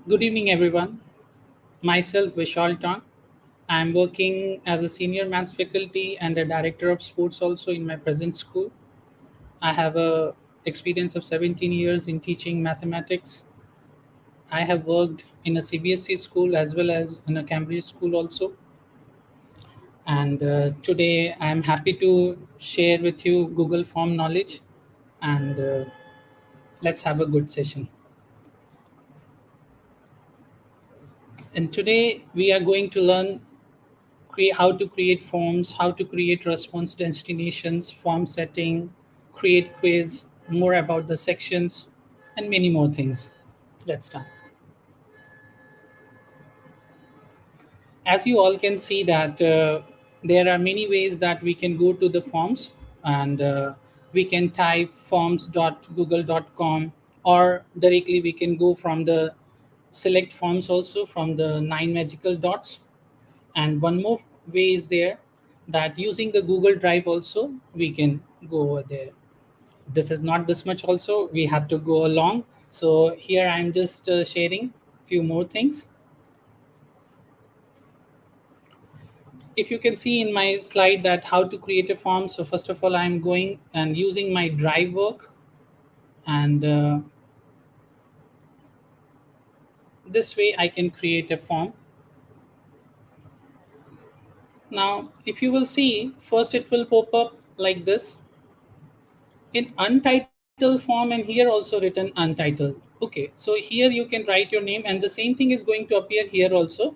Good evening, everyone. Myself, Vishal Taunk. I'm working as a senior maths faculty and a director of sports also in my present school. I have a experience of 17 years in teaching mathematics. I have worked in a CBSE school as well as in a Cambridge school also. And today I'm happy to share with you Google Form knowledge and let's have a good session. And today we are going to learn how to create forms, how to create response destinations, form setting, create quiz, more about the sections, and many more things. Let's start. As you all can see that there are many ways that we can go to the forms, and we can type forms.google.com, or directly we can go from the select forms also from the 9 magical dots. And one more way is there that using the Google Drive also we can go over there. This is not this much also, we have to go along. So here I'm just sharing few more things. If you can see in my slide that how to create a form, so first of all I'm going and using my Drive work, and this way I can create a form. Now if you will see, first it will pop up like this in untitled form, and here also written untitled. Okay, so here you can write your name, and the same thing is going to appear here also.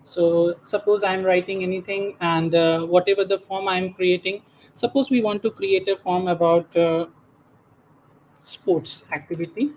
So suppose I'm writing anything, and whatever the form I'm creating, suppose we want to create a form about sports activity.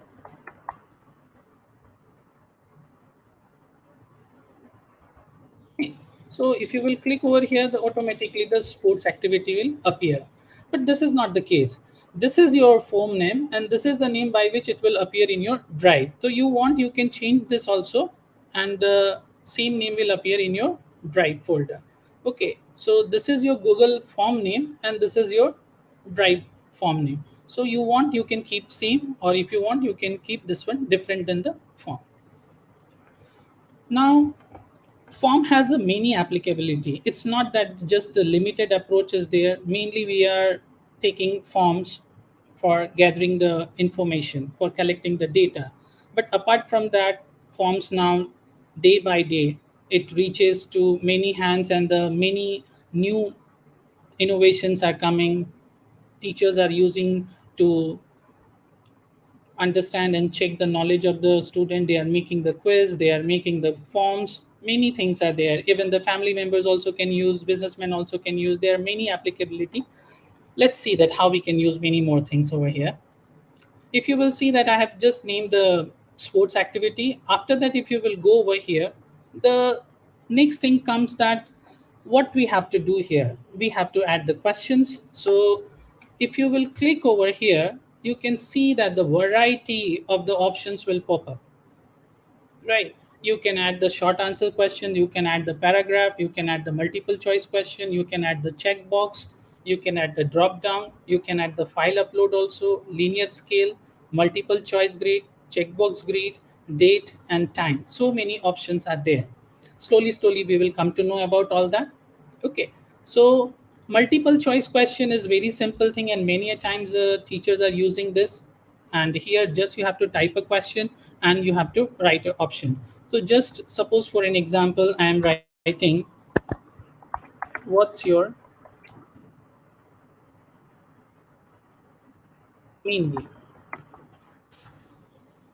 So if you will click over here, automatically the sports activity will appear. But this is not the case. This is your form name, and this is the name by which it will appear in your Drive. So you want, you can change this also, and the same name will appear in your Drive folder. Okay, so this is your Google form name, and this is your Drive form name. So you want, you can keep same, or if you want, you can keep this one different than the form. Now form has a many applicability. It's not that just the limited approach is there. Mainly we are taking forms for gathering the information, for collecting the data. But apart from that, forms now, day by day, it reaches to many hands, and the many new innovations are coming. Teachers are using to understand and check the knowledge of the student. They are making the quiz, they are making the forms, many things are there. Even the family members also can use, businessmen also can use. There are many applicability. Let's see that how we can use many more things over here. If you will see that I have just named the sports activity, after that if you will go over here, the next thing comes that what we have to do here, we have to add the questions. So if you will click over here, you can see that the variety of the options will pop up, right? You can add the short answer question, you can add the paragraph, you can add the multiple choice question, you can add the checkbox, you can add the drop down, you can add the file upload also, linear scale, multiple choice grade, checkbox grade, date and time. So many options are there. Slowly we will come to know about all that. Okay, so multiple choice question is very simple thing, and many a times teachers are using this. And here just you have to type a question and you have to write an option. So just suppose for an example, I am writing, what's your mean?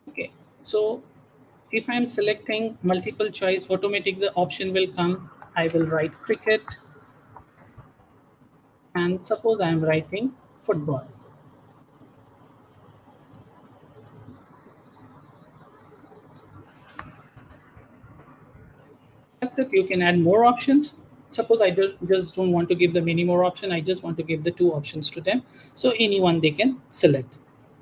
Okay, so if I'm selecting multiple choice, automatic the option will come. I will write cricket, and suppose I am writing football. That's it. You can add more options. Suppose I just don't want to give them any more option. I just want to give the two options to them. So anyone they can select,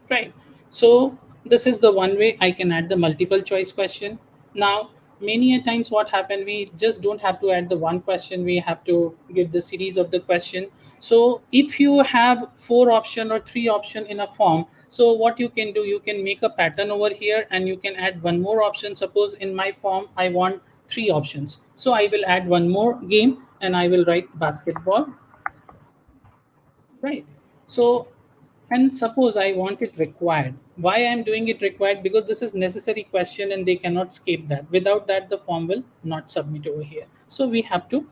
right? So this is the one way I can add the multiple choice question. Now, many a times what happen, we just don't have to add the one question. We have to give the series of the question. So if you have four option or three option in a form, So what you can do, you can make a pattern over here and you can add one more option. Suppose in my form I want three options, so I will add one more game and I will write basketball, right? So, and suppose I want it required. Why I'm doing it required? Because this is necessary question and they cannot skip that. Without that, the form will not submit over here. So we have to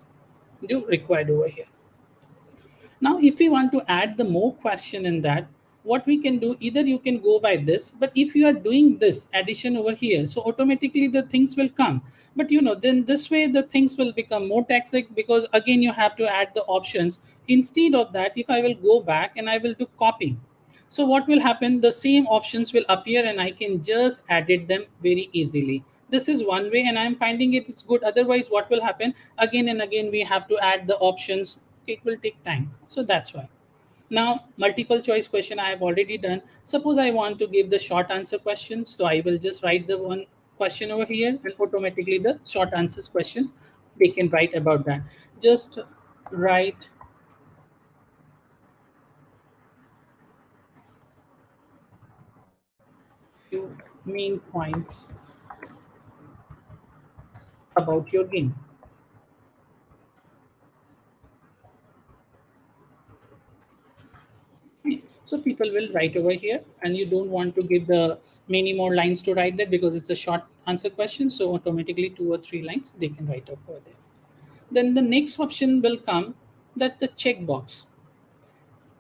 do required over here. Now, if we want to add the more question in that, what we can do, either you can go by this, but if you are doing this addition over here, so automatically the things will come. But then this way the things will become more taxic, because again you have to add the options. Instead of that, if I will go back and I will do copy, so what will happen, the same options will appear and I can just edit them very easily. This is one way and I'm finding it is good. Otherwise, what will happen, again and again we have to add the options. It will take time, so that's why. Now, multiple choice question I have already done. Suppose I want to give the short answer question, so I will just write the one question over here and automatically the short answers question they can write about that. Just write few main points about your game. So people will write over here, and you don't want to give the many more lines to write that because it's a short answer question. So automatically 2 or 3 lines they can write up over there. Then the next option will come, that the checkbox.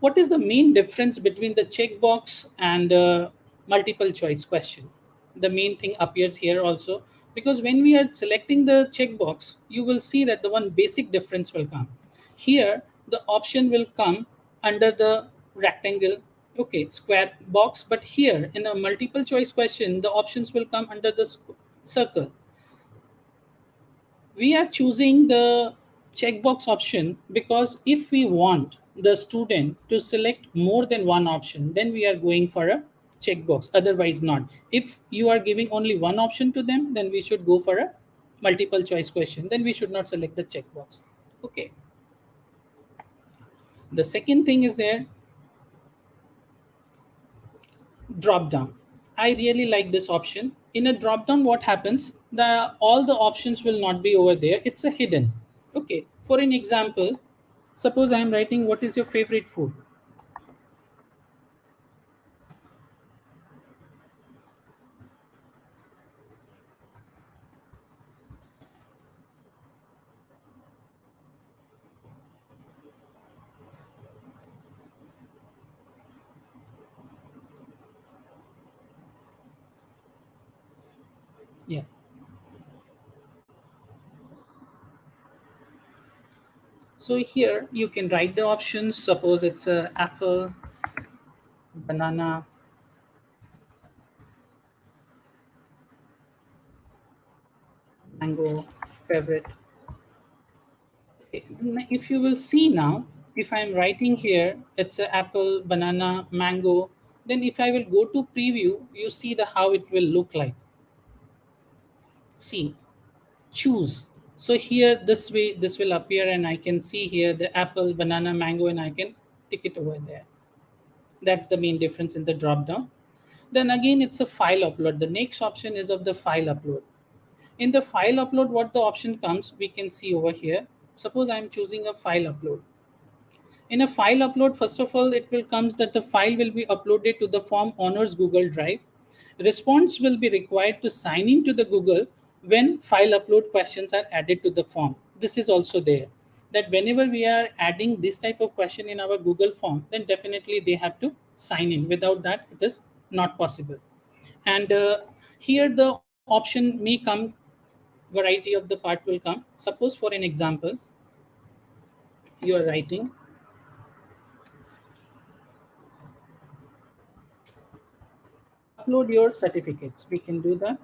What is the main difference between the checkbox and multiple choice question? The main thing appears here also, because when we are selecting the checkbox, you will see that the one basic difference will come. Here, the option will come under the rectangle, okay, square box, but here in a multiple choice question, the options will come under the circle. We are choosing the checkbox option because if we want the student to select more than one option, then we are going for a checkbox, otherwise not. If you are giving only one option to them, then we should go for a multiple choice question, then we should not select the checkbox. Okay, the second thing is there, drop down. I really like this option. In a drop down, what happens, the all the options will not be over there, it's a hidden. Okay, for an example, suppose I am writing what is your favorite food. Yeah, so here you can write the options. Suppose it's a apple, banana, mango, favorite. If you will see now, if I'm writing here it's a apple, banana, mango, then if I will go to preview, you see the how it will look like. See, choose. So here this way this will appear and I can see here the apple, banana, mango, and I can tick it over there. That's the main difference in the drop down. Then again it's a file upload. The next option is of the file upload. In the file upload, what the option comes, we can see over here. Suppose I'm choosing a file upload. In a file upload, first of all, it will comes that the file will be uploaded to the form owner's Google Drive. Response will be required to sign in to the Google when file upload questions are added to the form. This is also there, that whenever we are adding this type of question in our Google form, then definitely they have to sign in. Without that, it is not possible. And here the option may come, variety of the part will come. Suppose for an example, you are writing upload your certificates, we can do that.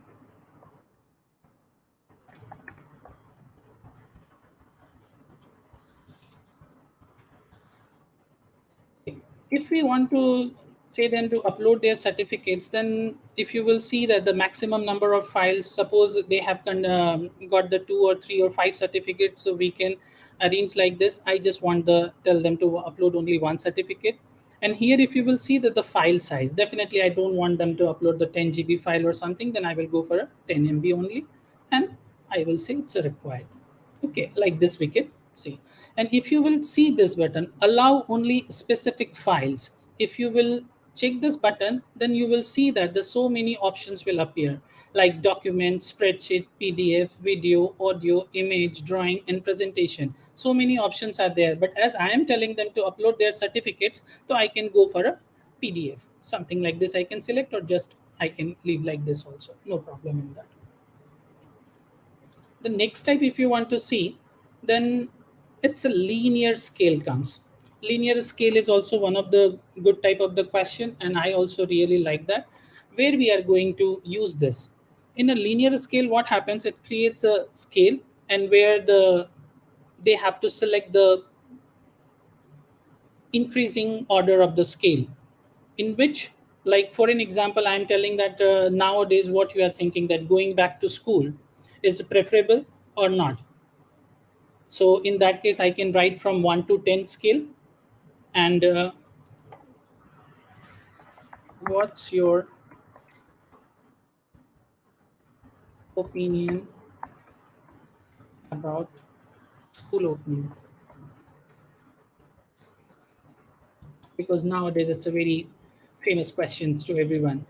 If we want to say them to upload their certificates, then if you will see that the maximum number of files, suppose they have got the 2 or 3 or 5 certificates, so we can arrange like this. I just want the tell them to upload only one certificate, And here if you will see that the file size, definitely I don't want them to upload the 10 GB file or something, then I will go for a 10 MB only, and I will say it's a required. Okay, like this we can see. And if you will see this button, allow only specific files, if you will check this button, then you will see that the so many options will appear, like document, spreadsheet, PDF, video, audio, image, drawing, and presentation. So many options are there, but as I am telling them to upload their certificates, so I can go for a PDF, something like this I can select, or just I can leave like this also, no problem in that. The next type if you want to see, then it's a linear scale comes. Linear scale is also one of the good type of the question, and I also really like that, where we are going to use this. In a linear scale, what happens, it creates a scale, and where they have to select the increasing order of the scale, in which, like for an example, I'm telling that nowadays what you are thinking, that going back to school is preferable or not. So in that case, I can write from 1 to 10 scale. And what's your opinion about school opening? Because nowadays it's a very famous question to everyone.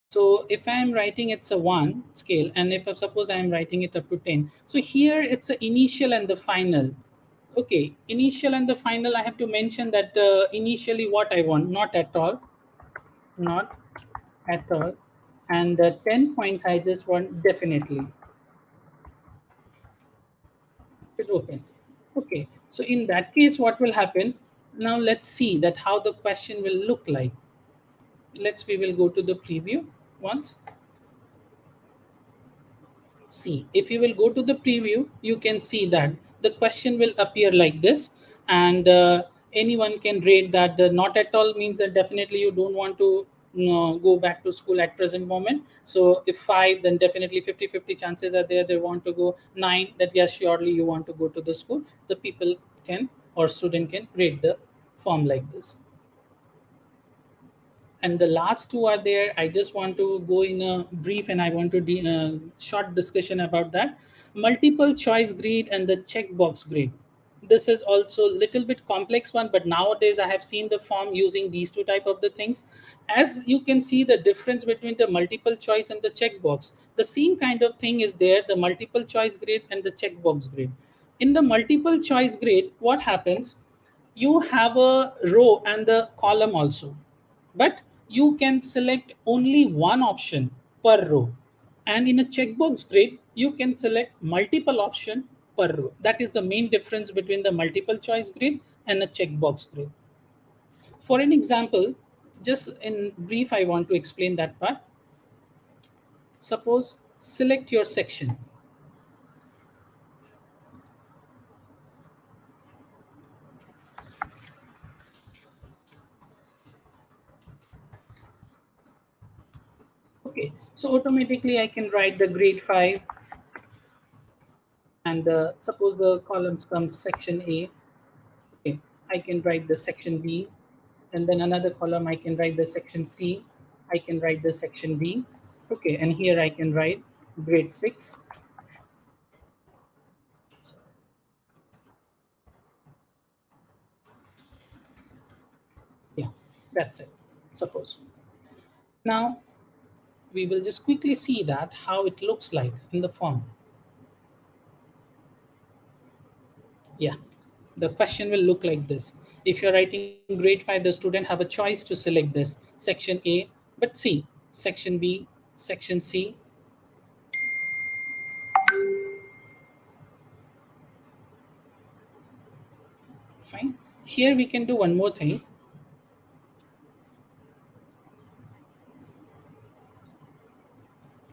So if I'm writing it's a 1 scale, and if suppose I'm writing it up to 10, so here it's a initial and the final. Okay, initial and the final, I have to mention that initially what I want, not at all, not at all. And 10 points I just want definitely should open. Okay, so in that case, what will happen? Now let's see that how the question will look like. We will go to the preview once. See, if you will go to the preview, you can see that the question will appear like this, and anyone can rate that. The not at all means that definitely you don't want to go back to school at present moment. So if 5, then definitely 50-50 chances are there they want to go. 9, that yes, surely you want to go to the school. The people can, or student can, rate the form like this. And the last two are there. I just want to go in a brief, and I want to short discussion about that. Multiple choice grade and the checkbox grade. This is also a little bit complex one, but nowadays I have seen the form using these two type of the things. As you can see the difference between the multiple choice and the checkbox, the same kind of thing is there, the multiple choice grade and the checkbox grade. In the multiple choice grade, what happens, you have a row and the column also, but you can select only one option per row. And in a checkbox grid, you can select multiple option per row. That is the main difference between the multiple choice grid and a checkbox grid. For an example, just in brief, I want to explain that part. Suppose select your section. Okay, so automatically I can write the grade 5, and suppose the columns come section A. Okay, I can write the section B, and then another column I can write the section C. I can write the section D. Okay, and here I can write grade 6. Yeah, that's it. Suppose. Now we will just quickly see that how it looks like in the form. Yeah, the question will look like this. If you're writing grade 5, the student have a choice to select this section A, but C, section B, section C. Fine. Here we can do one more thing.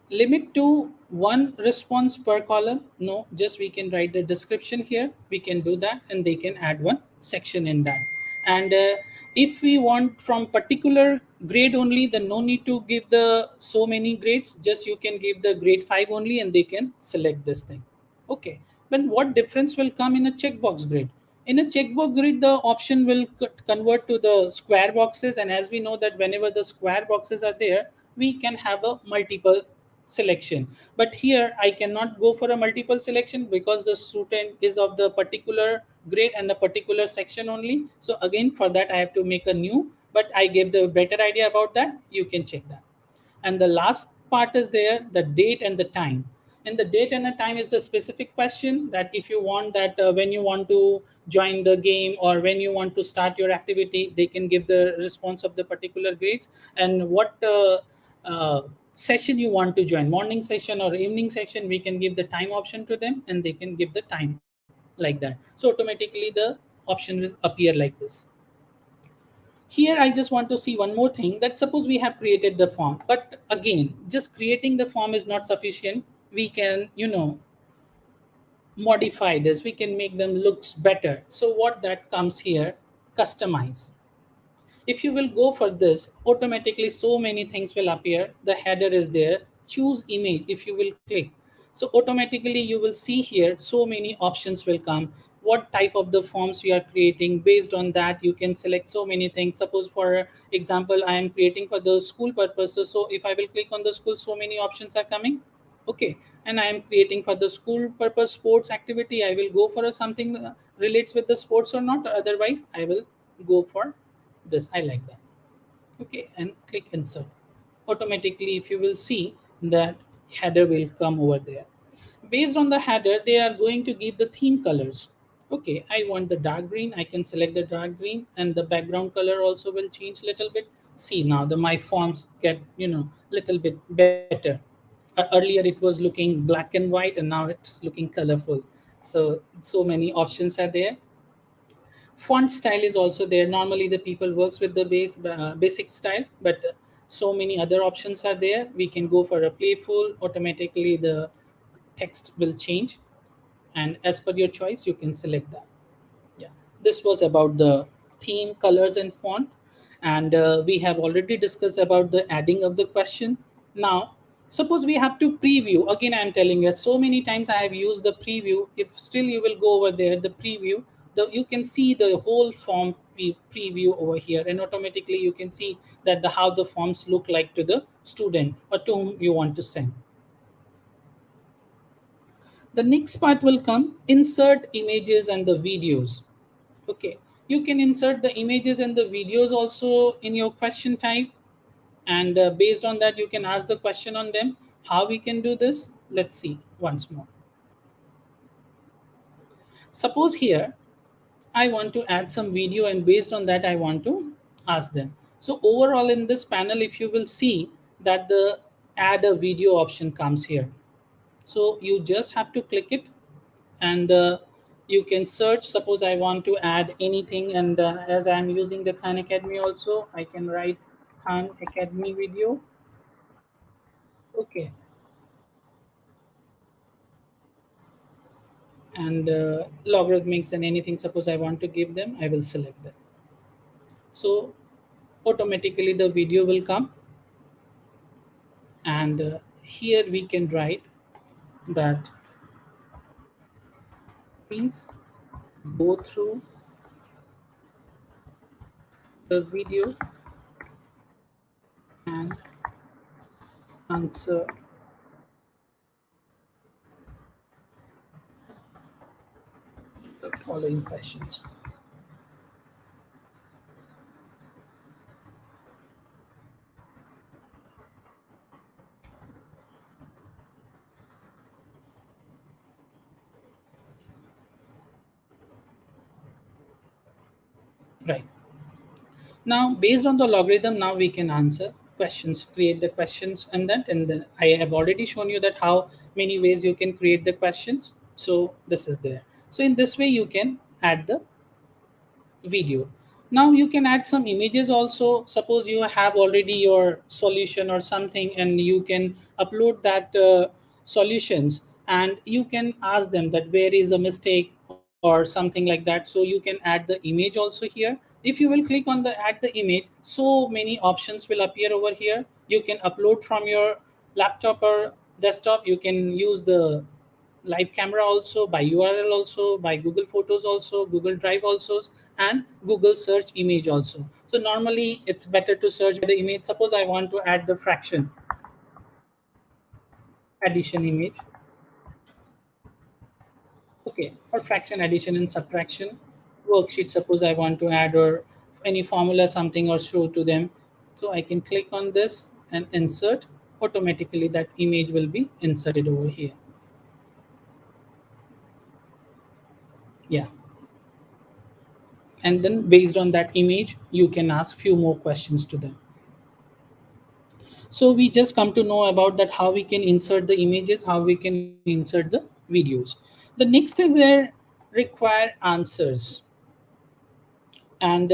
Limit to one response per column? No, just we can write the description here. We can do that, and they can add one section in that. And if we want from particular grade only, then no need to give the so many grades. Just you can give the grade 5 only, and they can select this thing. Okay, but what difference will come in a checkbox grade? In a checkbox grid, the option will convert to the square boxes, and as we know that whenever the square boxes are there, we can have a multiple selection. But here I cannot go for a multiple selection because the student is of the particular grade and a particular section only. So again, for that I have to make a new, but I gave the better idea about that. You can check that. And the last part is there, the date and the time. And the date and the time is the specific question that if you want that when you want to join the game or when you want to start your activity, they can give the response of the particular grades, and what session you want to join, morning session or evening session, we can give the time option to them and they can give the time like that. So automatically the option will appear like this. Here I just want to see one more thing, that suppose we have created the form, but again, just creating the form is not sufficient. We can, modify this, we can make them looks better. So what that comes here, customize. If you will go for this, automatically so many things will appear. The header is there, choose image. If you will click, so automatically you will see here so many options will come. What type of the forms you are creating, based on that you can select so many things. Suppose for example I am creating for the school purposes, so if I will click on the school, so many options are coming. Okay, and I am creating for the school purpose sports activity, I will go for a something relates with the sports or not, otherwise I will go for this, I like that. Okay, and click insert. Automatically if you will see that header will come over there. Based on the header they are going to give the theme colors. Okay, I want the dark green, I can select the dark green, and the background color also will change little bit. See, now the my forms get little bit better. Earlier it was looking black and white, and now it's looking colorful. So many options are there. Font style is also there. Normally the people works with the basic style, but so many other options are there. We can go for a playful. Automatically the text will change, and as per your choice you can select that. Yeah, this was about the theme, colors and font. And we have already discussed about the adding of the question. Now suppose we have to preview. Again, I am telling you, so many times I have used the preview. If still you will go over there, the preview, you can see the whole form preview over here, and automatically you can see that how the forms look like to the student or to whom you want to send. The next part will come, insert images and the videos. Okay, you can insert the images and the videos also in your question type, and based on that you can ask the question on them. How we can do this, let's see once more. Suppose here I want to add some video, and based on that I want to ask them. So overall in this panel, if you will see that the add a video option comes here. So you just have to click it, and you can search. Suppose I want to add anything, and as I'm using the Khan Academy also, I can write Khan Academy video. Okay, and logarithmics and anything, suppose I want to give them, I will select that. So automatically the video will come, and here we can write that please go through the video and answer the following questions. Right. Now, based on the logarithm, now we can answer questions, create the questions, and that. And then I have already shown you that how many ways you can create the questions. So this is there. So in this way, you can add the video. Now you can add some images also. Suppose you have already your solution or something, and you can upload that solutions, and you can ask them that where is a mistake or something like that. So you can add the image also here. If you will click on the add the image, so many options will appear over here. You can upload from your laptop or desktop. You can use the live camera also, by URL also, by Google Photos also, Google Drive also, and Google search image also. So normally it's better to search by the image. Suppose I want to add the fraction addition image, okay, or fraction addition and subtraction worksheet. Suppose I want to add or any formula something or show to them. So I can click on this and insert. Automatically that image will be inserted over here. Yeah, and then based on that image you can ask few more questions to them. So we just come to know about that how we can insert the images, how we can insert the videos. The next is there require answers and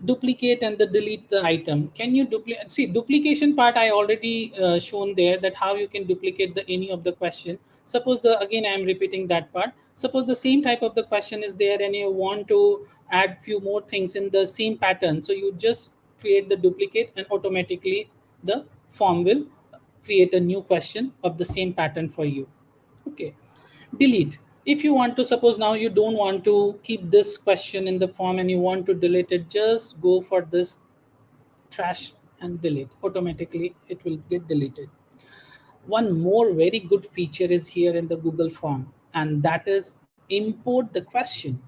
duplicate and the delete the item. Can you duplicate? See, duplication part I already shown there, that how you can duplicate the any of the question. Suppose the again I am repeating that part. Suppose the same type of the question is there and you want to add few more things in the same pattern, so you just create the duplicate and automatically the form will create a new question of the same pattern for you. Okay, delete. If you want to, suppose now you don't want to keep this question in the form and you want to delete it, just go for this trash and delete. Automatically it will get deleted. One more very good feature is here in the Google form, and that is import the question.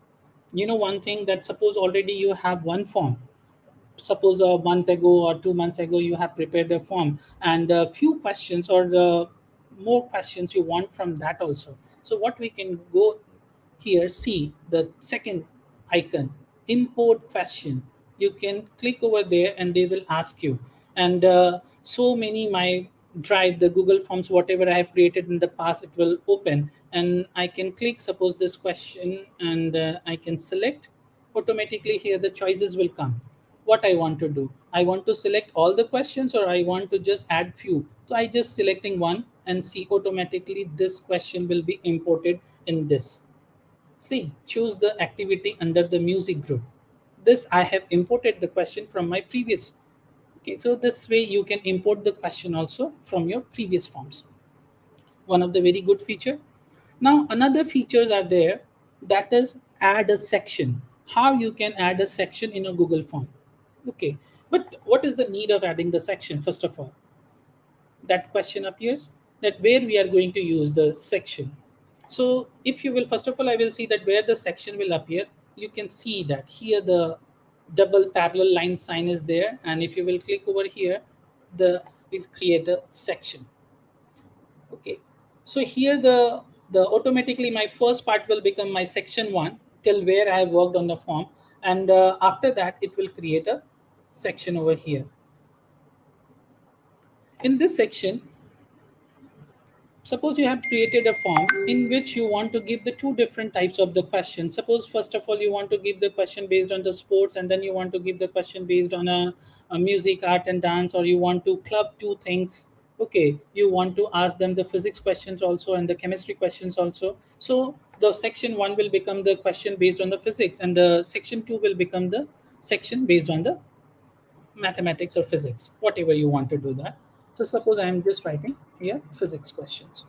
You know one thing, that suppose already you have one form, suppose a month ago or 2 months ago you have prepared a form, and a few questions or the more questions you want from that also. So what we can go here, see the second icon, import question. You can click over there and they will ask you. And so many my drive, the Google forms whatever I have created in the past, it will open and I can click suppose this question, and I can select. Automatically here the choices will come. What I want to do, I want to select all the questions or I want to just add few. So I just selecting one and see automatically this question will be imported in this. See, choose the activity under the music group. This I have imported the question from my previous. Okay, so this way you can import the question also from your previous forms. One of the very good feature. Now another features are there, that is add a section. How you can add a section in a Google form. Okay, but what is the need of adding the section? First of all, that question appears, that where we are going to use the section. So if you will, first of all I will see that where the section will appear. You can see that here the double parallel line sign is there, and if you will click over here, the will create a section. Okay, so here the automatically my first part will become my section 1 till where I have worked on the form, and after that it will create a section over here. In this section, suppose you have created a form in which you want to give the two different types of the question. Suppose first of all you want to give the question based on the sports, and then you want to give the question based on a music, art and dance, or you want to club two things. Okay, you want to ask them the physics questions also and the chemistry questions also. So the section 1 will become the question based on the physics, and the section 2 will become the section based on the mathematics or physics, whatever you want to do that. So suppose I am just writing here physics questions,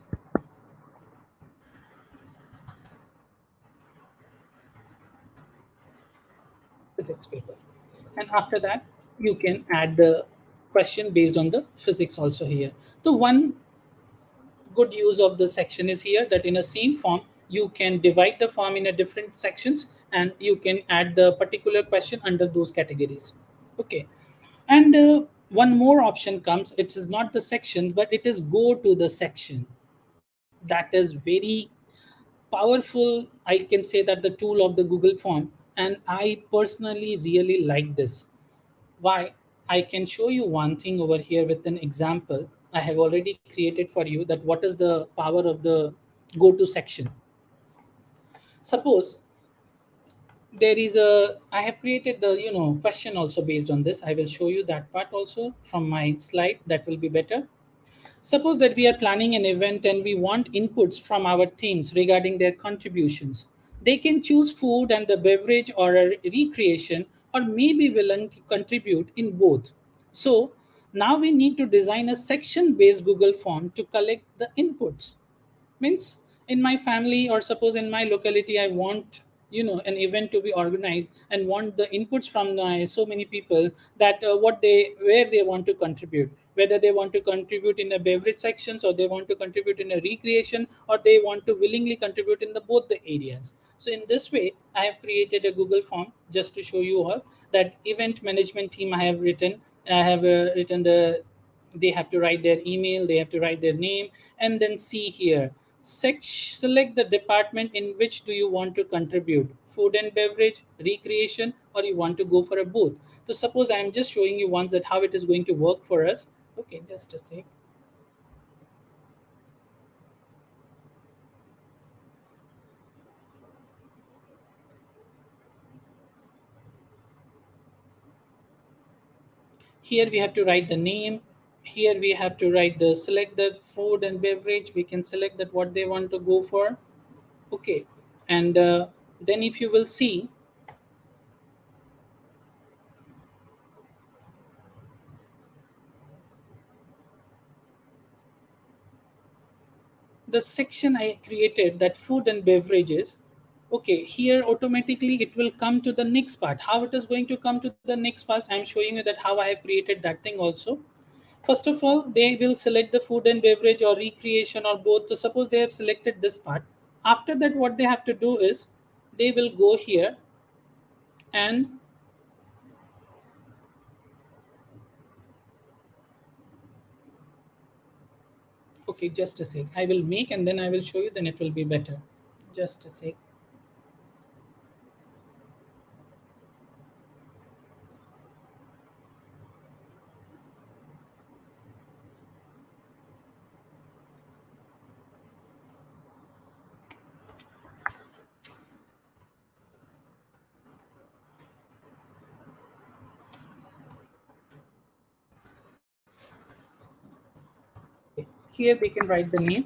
physics paper, and after that you can add the question based on the physics also here. The one good use of the section is here, that in a same form you can divide the form in a different sections and you can add the particular question under those categories. Okay, and one more option comes. It is not the section, but it is go to the section. That is very powerful, I can say that the tool of the Google form, and I personally really like this. Why? I can show you one thing over here with an example I have already created for you, that what is the power of the go to section. Suppose there is a, I have created the question also based on this. I will show you that part also from my slide, that will be better. Suppose that we are planning an event and we want inputs from our teams regarding their contributions. They can choose food and the beverage or a recreation, or maybe will contribute in both. So now we need to design a section based Google form to collect the inputs. Means in my family, or suppose in my locality, I want, an event to be organized, and want the inputs from so many people, that where they want to contribute, whether they want to contribute in a beverage sections, or they want to contribute in a recreation, or they want to willingly contribute in the both the areas. So in this way, I have created a Google form just to show you all that event management team I have written they have to write their email, they have to write their name, and then see here, select the department in which do you want to contribute, food and beverage, recreation, or you want to go for a booth. So suppose I'm just showing you once that how it is going to work for us. Okay, just a sec. Here we have to write the name. Here we have to write the select the food and beverage. We can select that what they want to go for. Okay, and then if you will see, the section I created, that food and beverages, okay, here automatically it will come to the next part. How it is going to come to the next part, I'm showing you that how I have created that thing also. First of all, they will select the food and beverage or recreation or both. So suppose they have selected this part. After that, what they have to do is they will go here and, okay, just a sec. I will make and then I will show you, then it will be better. Just a sec. Okay. Here they can write the name.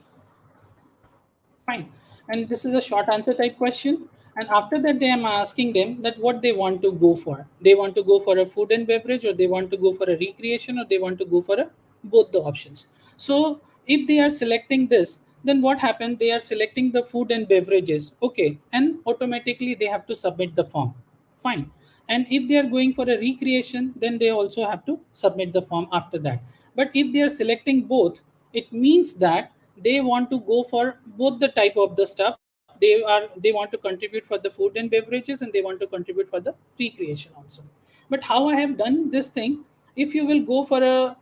Fine. And this is a short answer type question. And after that, they am asking them that what they want to go for. They want to go for a food and beverage, or they want to go for a recreation, or they want to go for a both the options. So if they are selecting this, then what happened? They are selecting the food and beverages. Okay. And automatically they have to submit the form. Fine. And if they are going for a recreation, then they also have to submit the form after that. But if they are selecting both, it means that they want to go for both the type of the stuff. They want to contribute for the food and beverages, and they want to contribute for the recreation also. But how I have done this thing, if you will go for a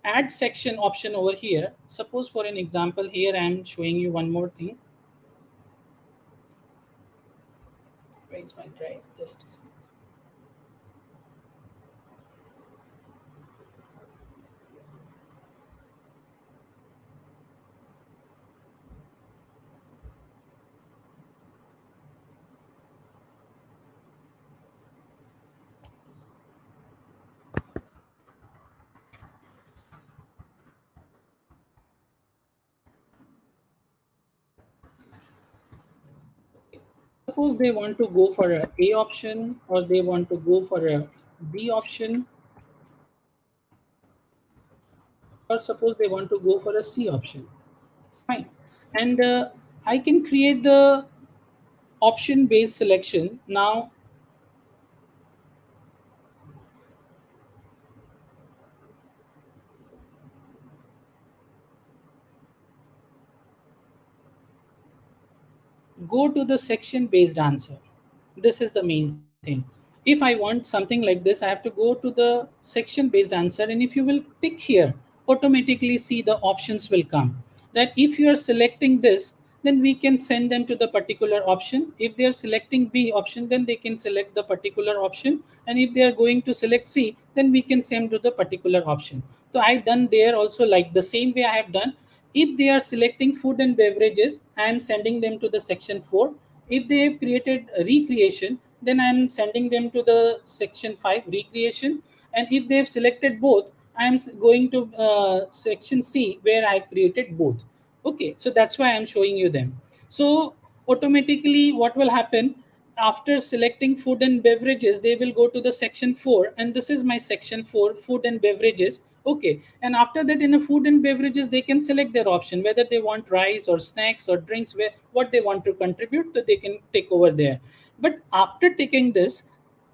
add section option over here, suppose for an example, here I am showing you one more thing. Where is my drive? Just a second. Suppose they want to go for a option, or they want to go for a B option, or suppose they want to go for a C option. Fine. And I can create the option based selection. Now, go to the section based answer. This is the main thing. If I want something like this, I have to go to the section based answer. And if you will tick here, automatically see the options will come. That if you are selecting this, then we can send them to the particular option. If they are selecting B option, then they can select the particular option. And if they are going to select C, then we can send to the particular option. So I done there also like the same way I have done. If they are selecting food and beverages, I am sending them to the section 4. If they have created a recreation, then I am sending them to the section 5 recreation. And if they have selected both, I am going to section C where I have created both. Okay, so that's why I'm showing you them. So automatically what will happen, after selecting food and beverages, they will go to the section 4, and this is my section 4, food and beverages. Okay, and after that, in a food and beverages, they can select their option whether they want rice or snacks or drinks, where what they want to contribute, so they can take over there. But after taking this,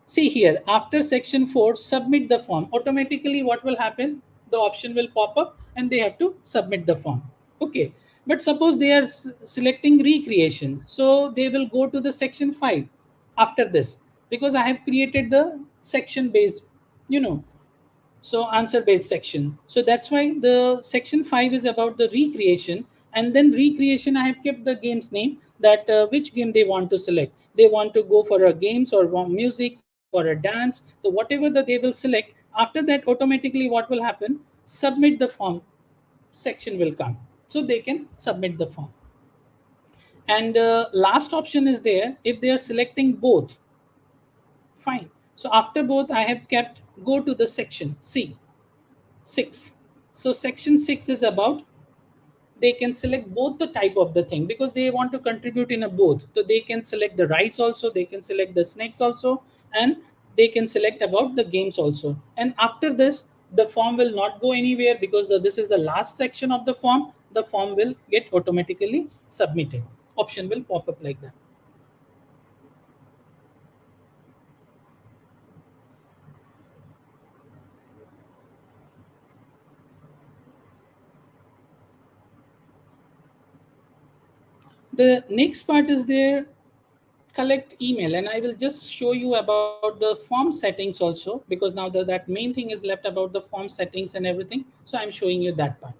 see here, after section 4, submit the form. Automatically, what will happen? The option will pop up and they have to submit the form. Okay. But suppose they are selecting recreation. So they will go to the section 5 after this, because I have created the section based, you know, so answer based section. So that's why the section 5 is about the recreation. And then recreation, I have kept the game's name, that which game they want to select. They want to go for a games or want music or a dance. So whatever that they will select, after that automatically what will happen? Submit the form section will come. So they can submit the form. And last option is there if they are selecting both. Fine. So after both, I have kept go to the section C 6. So section 6 is about they can select both the type of the thing, because they want to contribute in a both. So they can select the rice also, they can select the snacks also, and they can select about the games also. And after this, the form will not go anywhere, because this is the last section of the form. The form will get automatically submitted. Option will pop up like that. The next part is there, collect email, and I will just show you about the form settings also, because now that main thing is left about the form settings and everything. So I'm showing you that part.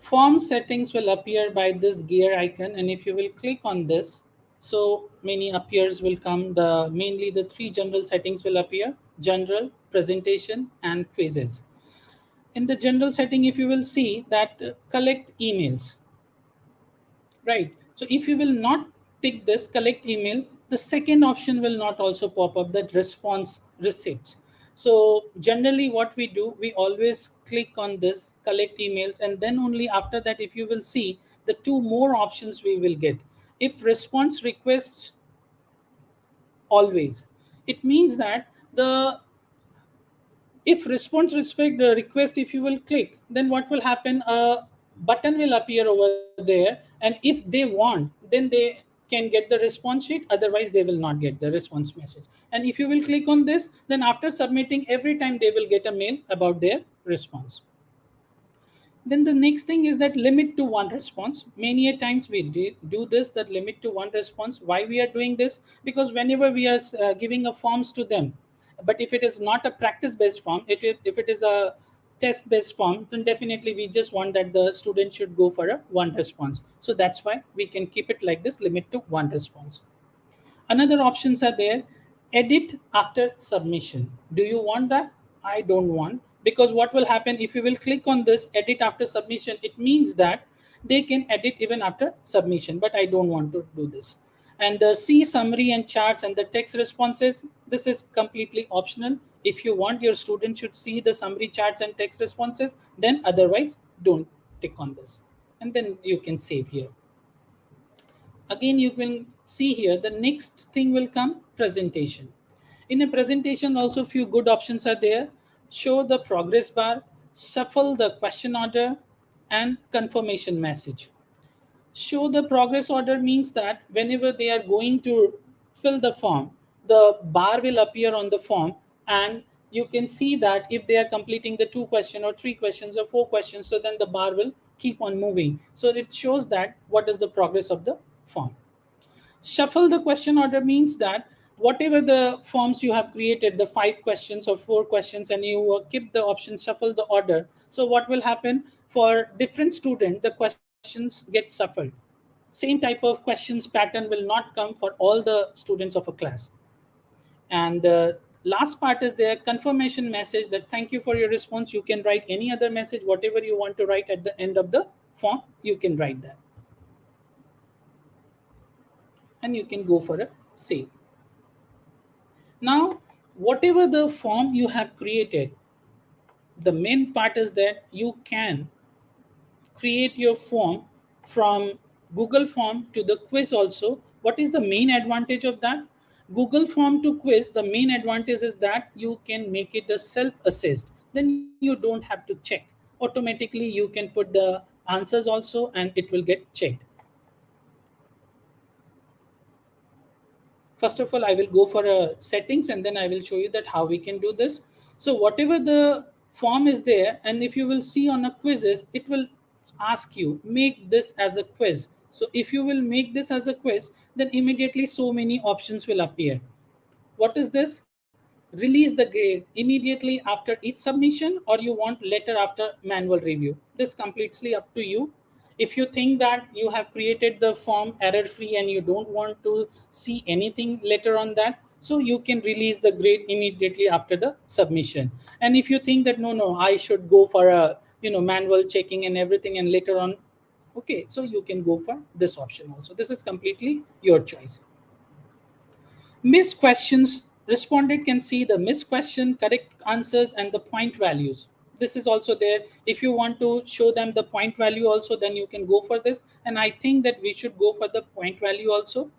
Form settings will appear by this gear icon, and if you will click on this, so many appears will come. The mainly the three general settings will appear: general, presentation, and quizzes. In the general setting, if you will see that collect emails, right? So if you will not pick this collect email, the second option will not also pop up, that response receipts. So generally what we do, we always click on this collect emails, and then only after that, if you will see, the two more options we will get. If response requests always, it means that the if response respect the request, if you will click, then what will happen? A button will appear over there, and if they want, then they can get the response sheet, otherwise they will not get the response message. And if you will click on this, then after submitting, every time they will get a mail about their response. Then the next thing is that limit to one response. Many a times we do this, that limit to one response. Why we are doing this? Because whenever we are giving a forms to them, but if it is not a practice based form, if it is a test based form, then definitely we just want that the student should go for a one response. So that's why we can keep it like this, limit to one response. Another options are there, edit after submission. Do you want that? I don't want, because what will happen if you will click on this edit after submission, it means that they can edit even after submission, but I don't want to do this. And the C summary and charts and the text responses, this is completely optional. If you want your student should see the summary charts and text responses, then otherwise don't tick on this. And then you can save here. Again, you can see here the next thing will come, presentation. In a presentation also, few good options are there: show the progress bar, shuffle the question order, and confirmation message. Show the progress order means that whenever they are going to fill the form, the bar will appear on the form, and you can see that if they are completing the 2 question or 3 questions or 4 questions, so then the bar will keep on moving. So it shows that what is the progress of the form. Shuffle the question order means that whatever the forms you have created, the 5 questions or 4 questions, and you keep the option shuffle the order. So what will happen for different student, the questions get shuffled. Same type of questions pattern will not come for all the students of a class. And the last part is their confirmation message, that thank you for your response. You can write any other message, whatever you want to write at the end of the form, you can write that. And you can go for a save. Now, whatever the form you have created, the main part is that you can create your form from Google Form to the quiz also What is the main advantage of that? Google Form to quiz, the main advantage is that you can make it a self-assessed. Then you don't have to check. Automatically, you can put the answers also and it will get checked. First of all, I will go for a settings and then I will show you that how we can do this. So whatever the form is there, and if you will see on a quizzes, it will ask you make this as a quiz. So if you will make this as a quiz, then immediately so many options will appear. What is this? Release the grade immediately after each submission, or you want letter after manual review. This completely up to you. If you think that you have created the form error free and you don't want to see anything later on that, so you can release the grade immediately after the submission. And if you think that no, I should go for a manual checking and everything and later on, okay, so you can go for this option also. This is completely your choice. Missed questions. Respondent can see the missed question, correct answers, and the point values. This is also there. If you want to show them the point value also, then you can go for this. And I think that we should go for the point value also.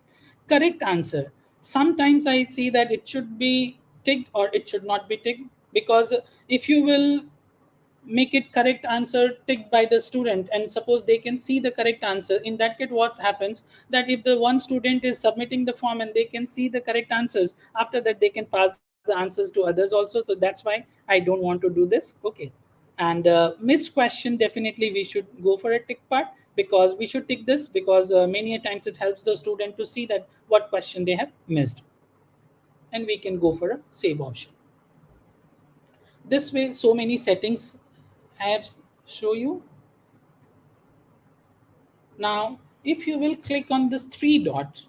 Correct answer. Sometimes I see that it should be ticked or it should not be ticked, because if you will make it correct answer ticked by the student, and suppose they can see the correct answer, in that case what happens, that if the one student is submitting the form and they can see the correct answers, after that they can pass the answers to others also. So that's why I don't want to do this. Okay. And missed question, definitely we should go for a tick part, because we should tick this, because many a times it helps the student to see that what question they have missed. And we can go for a save option. This way so many settings I have show you. Now if you will click on this three dots,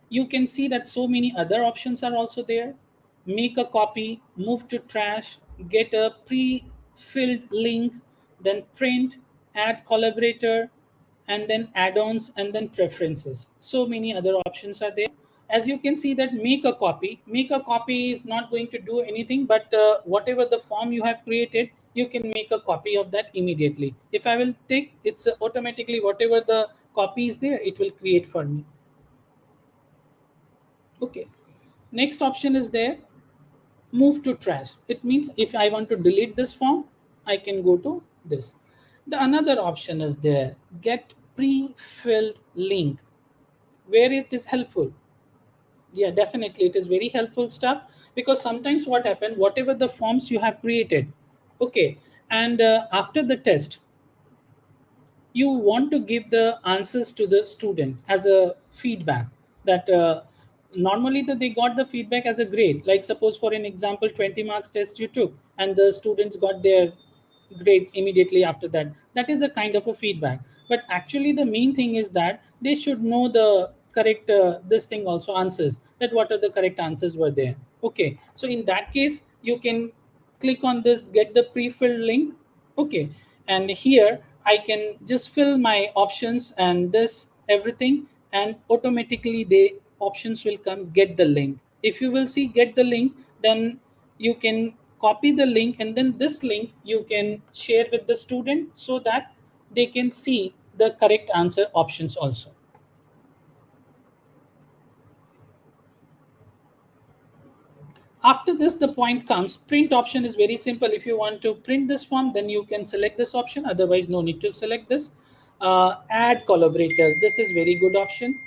you can see that so many other options are also there. Make a copy, move to trash, get a pre-filled link, then print, add collaborator, and then add-ons, and then preferences. So many other options are there. As you can see that make a copy is not going to do anything, but whatever the form you have created, you can make a copy of that immediately. If I will take, it's automatically whatever the copy is there, it will create for me. Okay. Next option is there, move to trash. It means if I want to delete this form, I can go to this. The another option is there, get pre-filled link, where it is helpful. Yeah, definitely it is very helpful stuff, because sometimes what happened, whatever the forms you have created, okay, and after the test you want to give the answers to the student as a feedback, that normally they got the feedback as a grade, like suppose for an example 20 marks test you took and the students got their grades immediately after that, that is a kind of a feedback. But actually the main thing is that they should know the correct this thing also, answers, that what are the correct answers were there. Okay, so in that case you can click on this get the pre-filled link. Okay, and here I can just fill my options and this everything, and automatically the options will come get the link. If you will see get the link, then you can copy the link, and then this link you can share with the student so that they can see the correct answer options also. After this the point comes, print option is very simple. If you want to print this form, then you can select this option, otherwise no need to select this. Add collaborators, this is very good option.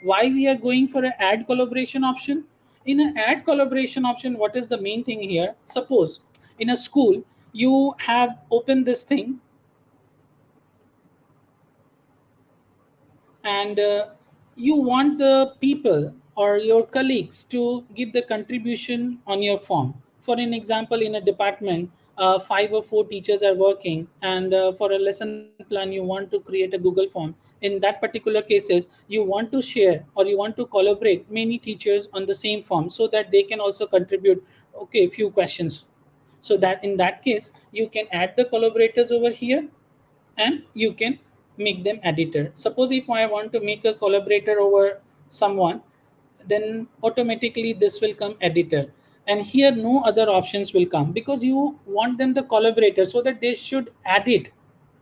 Why we are going for an add collaboration option? In an add collaboration option, what is the main thing here? Suppose in a school you have opened this thing, and you want the people or your colleagues to give the contribution on your form. For an example, in a department, 5 or 4 teachers are working, and for a lesson plan you want to create a Google form. In that particular cases, you want to share or you want to collaborate many teachers on the same form, so that they can also contribute, okay, a few questions. So that in that case you can add the collaborators over here, and you can make them editor. Suppose if I want to make a collaborator over someone, then automatically this will come editor, and here no other options will come, because you want them the collaborator so that they should add it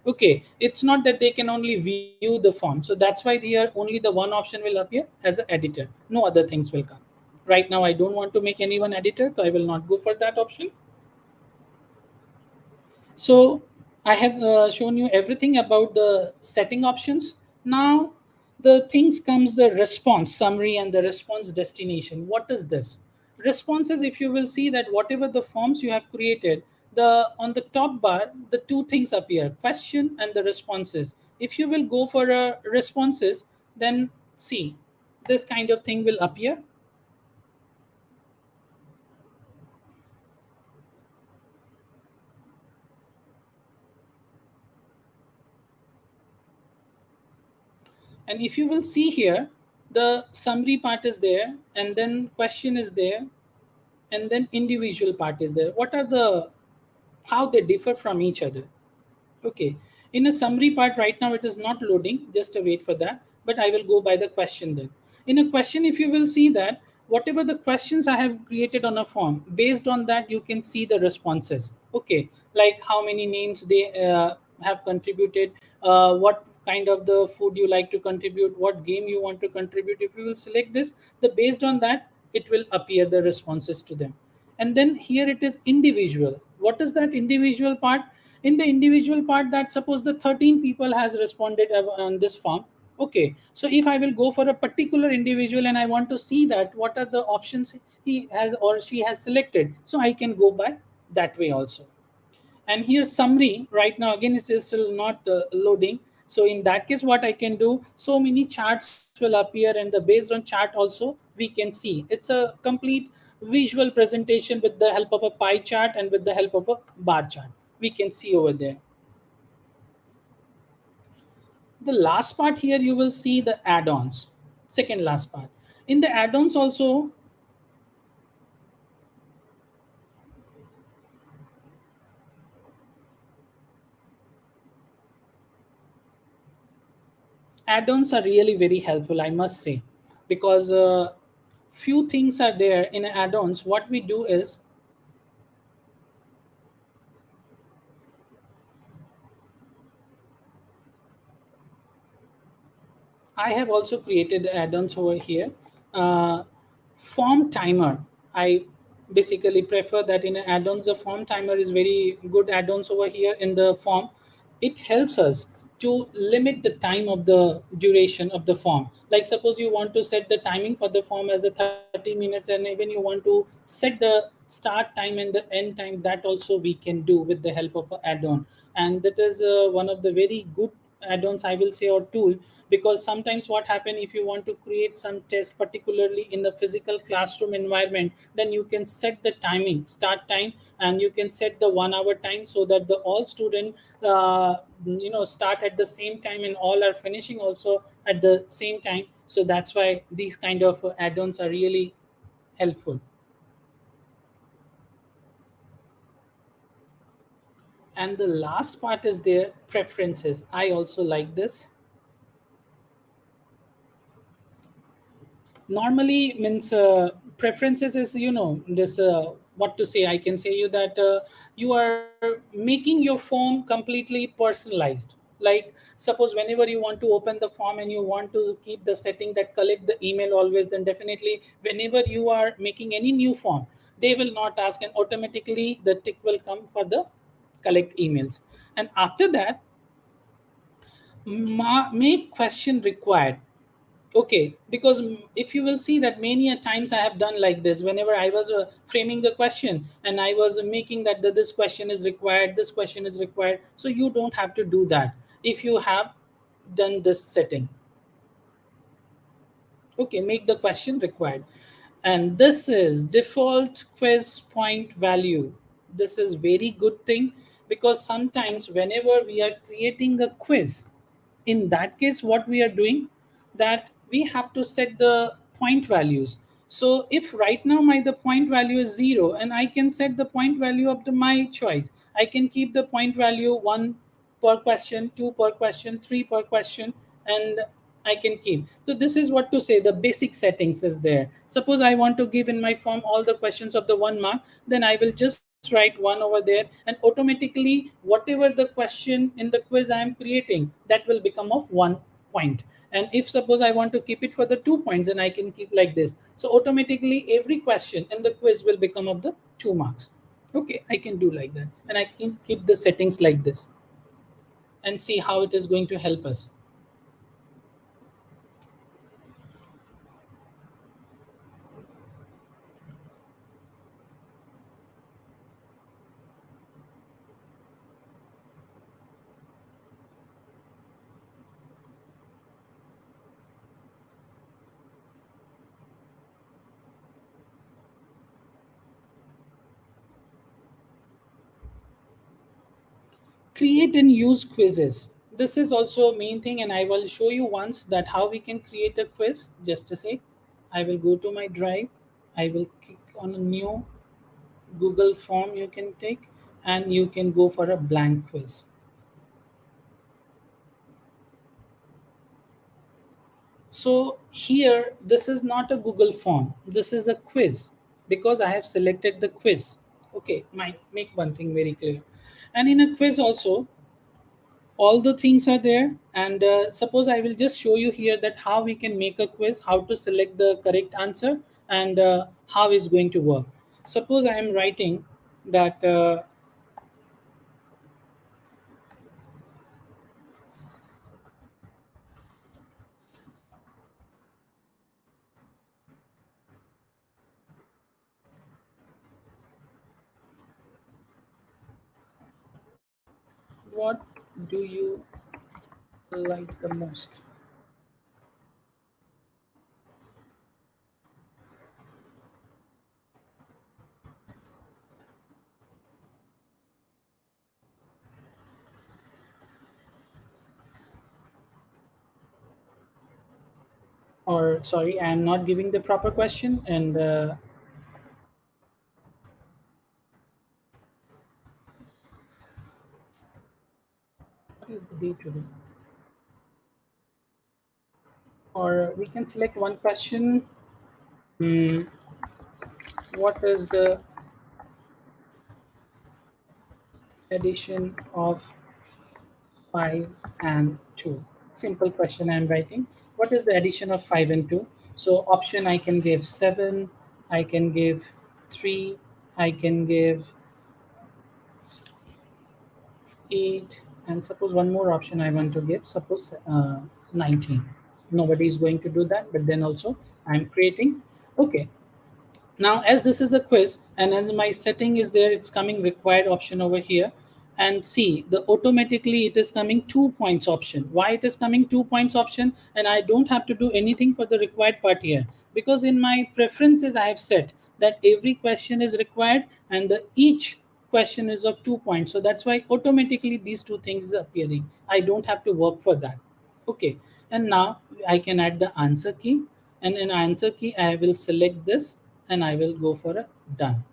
Okay, it's not that they can only view the form. So that's why here only the one option will appear as an editor. No other things will come. Right now, I don't want to make anyone editor, so I will not go for that option. So I have shown you everything about the setting options. Now the things comes the response summary and the response destination. What is this? Responses, if you will see that whatever the forms you have created, the on the top bar, the two things appear, question and the responses. If you will go for a responses, then see this kind of thing will appear. And if you will see here, the summary part is there, and then question is there, and then individual part is there. What are the how they differ from each other? Okay. In a summary part right now, it is not loading. Just a wait for that. But I will go by the question then. In a question, if you will see that whatever the questions I have created on a form, based on that, you can see the responses. Okay. Like how many names they have contributed, what kind of the food you like to contribute, what game you want to contribute. If you will select this, the based on that, it will appear the responses to them. And then here it is individual. What is that individual part? In the individual part, that suppose the 13 people has responded on this form. Okay, so if I will go for a particular individual and I want to see that what are the options he has or she has selected, so I can go by that way also. And here's summary. Right now again it is still not loading. So in that case, what I can do, so many charts will appear, and the based on chart also we can see it's a complete visual presentation with the help of a pie chart and with the help of a bar chart we can see over there. The last part here you will see the add-ons. Second last part. In the add-ons also, add-ons are really very helpful, I must say, because few things are there in add-ons. What we do is I have also created add-ons over here. Uh, Form timer. I basically prefer that in add-ons. The form timer is very good add-ons over here in the form. It helps us to limit the time of the duration of the form. Like suppose you want to set the timing for the form as a 30 minutes, and even you want to set the start time and the end time, that also we can do with the help of an add-on. And that is one of the very good add-ons, I will say, or tool. Because sometimes what happen, if you want to create some test particularly in the physical classroom environment, then you can set the timing start time, and you can set the 1 hour time, so that the all student start at the same time and all are finishing also at the same time. So that's why these kind of add-ons are really helpful. And the last part is their preferences. I also like this. Normally means preferences is, this what to say, I can say you that you are making your form completely personalized. Like suppose whenever you want to open the form and you want to keep the setting that collect the email always, then definitely whenever you are making any new form, they will not ask, and automatically the tick will come for the collect emails. And after that, make question required. Okay, because if you will see that many a times I have done like this, whenever I was framing the question and I was making that this question is required, this question is required, so you don't have to do that if you have done this setting. Okay, make the question required. And this is default quiz point value. This is very good thing, because sometimes whenever we are creating a quiz, in that case what we are doing, that we have to set the point values. So if right now my the point value is 0, and I can set the point value of the my choice, I can keep the point value 1 per question, 2 per question, 3 per question, and I can keep. So this is what to say, the basic settings is there. Suppose I want to give in my form all the questions of the 1 mark, then I will just write one over there, and automatically whatever the question in the quiz I am creating, that will become of 1 point. And if suppose I want to keep it for the 2 points, then I can keep like this. So automatically every question in the quiz will become of the 2 marks. Okay, I can do like that, and I can keep the settings like this and see how it is going to help us. Create and use quizzes. This is also a main thing, and I will show you once that how we can create a quiz. Just a sec. I will go to my drive. I will click on a new Google form you can take, and you can go for a blank quiz. So here, this is not a Google form. This is a quiz because I have selected the quiz. Okay, might make one thing very clear. And in a quiz also, all the things are there. And suppose I will just show you here that how we can make a quiz, how to select the correct answer, and how it's going to work. Suppose I am writing that what do you like the most? Or sorry, I am not giving the proper question. And what is the date today? Or we can select one question. Hmm, what is the addition of 5 and 2? Simple question I'm writing. What is the addition of 5 and 2? So option I can give 7, I can give 3, I can give 8, and suppose one more option I want to give, suppose 19. Nobody is going to do that, but then also I'm creating. Okay, now as this is a quiz and as my setting is there, it's coming required option over here. And see, the automatically it is coming 2 points option. Why it is coming 2 points option? And I don't have to do anything for the required part here, because in my preferences I have set that every question is required, and the each question is of 2 points. So that's why automatically these two things are appearing. I don't have to work for that. Okay, and now I can add the answer key, and in answer key I will select this, and I will go for a done.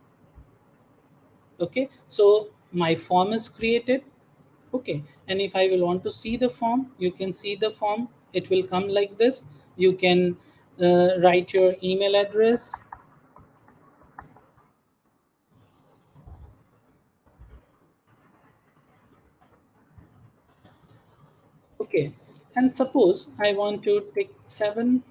Okay, so my form is created. Okay, and if I will want to see the form, you can see the form. It will come like this. You can write your email address. Okay, and suppose I want to take 7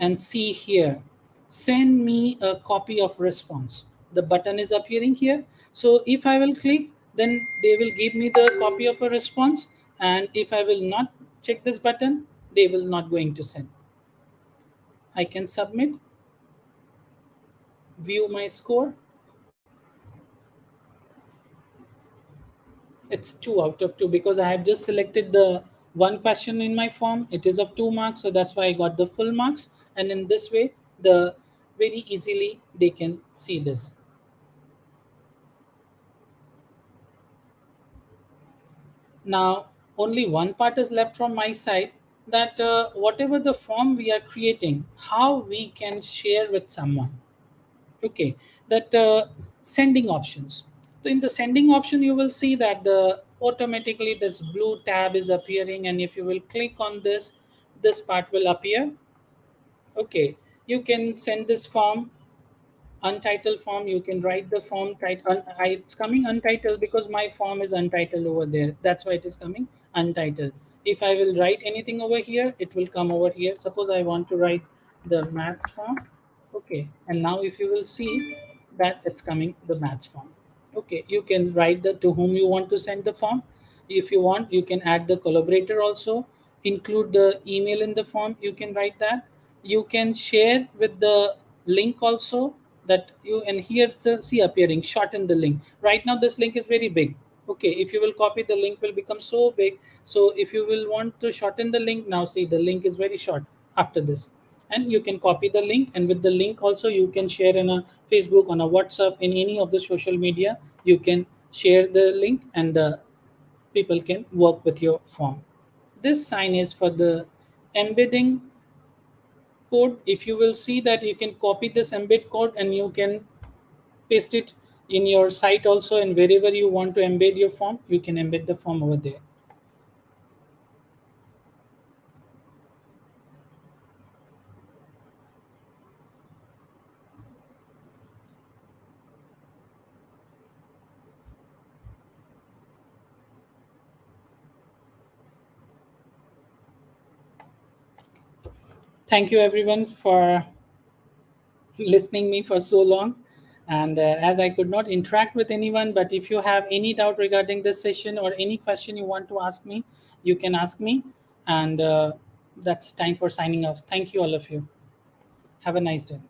and see here, send me a copy of response. The button is appearing here. So if I will click, then they will give me the copy of a response. And if I will not check this button, they will not going to send. I can submit, view my score. It's 2 out of 2 because I have just selected the one question in my form. It is of 2 marks, so that's why I got the full marks. And in this way, the very easily they can see this. Now, only one part is left from my side, that whatever the form we are creating, how we can share with someone. Okay, that sending options. So in the sending option, you will see that the automatically this blue tab is appearing, and if you will click on this, this part will appear. Okay, you can send this form untitled form, you can write the form it's coming untitled because my form is untitled over there, that's why it is coming untitled. If I will write anything over here, it will come over here. Suppose I want to write the maths form. Okay, and now if you will see that it's coming the maths form. Okay, you can write the to whom you want to send the form. If you want, you can add the collaborator also, include the email in the form, you can write that. You can share with the link also, that you, and here the see appearing shorten the link. Right now this link is very big. Okay, if you will copy, the link will become so big. So if you will want to shorten the link, now see the link is very short after this. And you can copy the link, and with the link also you can share in a Facebook, on a WhatsApp, in any of the social media. You can share the link, and the people can work with your form. This sign is for the embedding code. If you will see that, you can copy this embed code and you can paste it in your site also, and wherever you want to embed your form, you can embed the form over there. Thank you everyone for listening me for so long. And as I could not interact with anyone, but if you have any doubt regarding this session or any question you want to ask me, you can ask me. And that's time for signing off. Thank you all of you. Have a nice day.